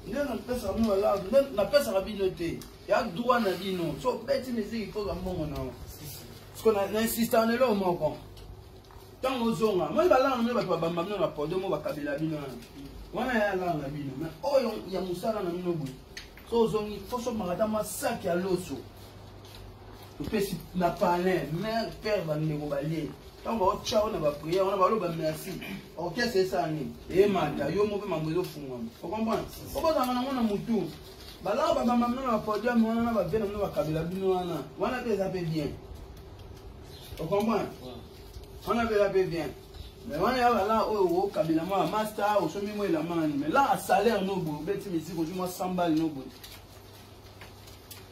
nde napesa bino balave nde napesaka bino te ya droit na bino so beti musique il faut ka mbongo nao parce que na insista na eloko moko ntango ozonga moi balanga na bino bato babamba bino na podo mo bakabela bino wana ya alanga na bino mais oyo ya mosala na bino boye so ozongi fo somaka ata mwa saki ya loso opesi na palin mare père bandeko balie ntango baotya na bapriere wana baloba merci orchestre esani eyemata yo mo mpe mambo ezofungwama okomprendre okozanga nango na motu balaka babamba bino na podium wana na bavie na bino bakabela bino wana mpe eza mpe bien okomprendre wana mpe eza mpe bien mais wana ya balaka oyo okabela mwa master osomi mwa elamani mais là a salaire no boye obeti misiki ozwi mwa 100 balles no boye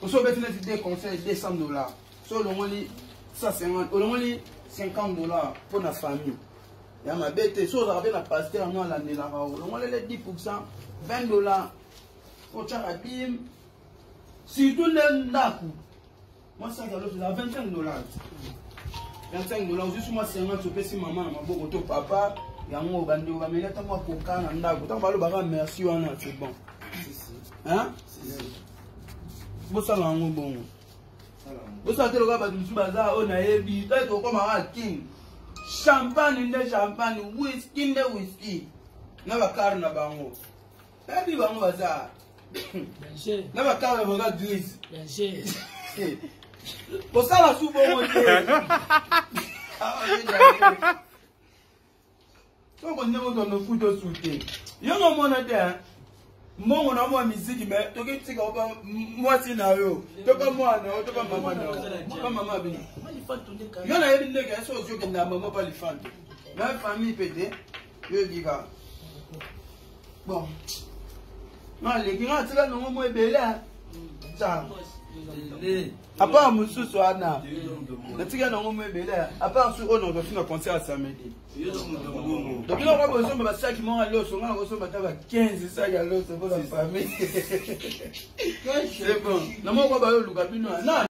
oso obeti neti de conseil $200 so olongoli 150 olongoli $50 pour la famille. Il y a ma bête, so ozala mpe na pasteur no alandelaka olongolele 10%, $20 otyaka bim surtout nde ndako moi ça ya loso eza $25. $25 ozwi mwa 50 opesi mama na maboko to papa yango bandeko bameli ata mwa koka na ndako ntango balobaka merci wana c'est bon hein bosala yango bongo bosala te lokola bato mosusu baza oyo nayebi to tokomaka king champagne nde champagne whisky nde whisky na bakare na bango nayebi bango baza na bakare na bango grise kosala su bongo te soko ndenge otondo futa su te yongo mona te mbongo na mwa miziki me tokitika oba mwasi na yo toka mwana yo toka mama na yo toka mama bino yo na yebi ndenge so ozio kenda mama pa lifante na famille pete yo dika bon na leki nga tika no mo ebele ta à part mosusu wana natika nango mo ebele à part sur ono tofina concert samedi donc là on va besoin de sac mo alo so nga besoin de 15 sac alo pour la famille c'est bon na mo ko ba yo luka bino na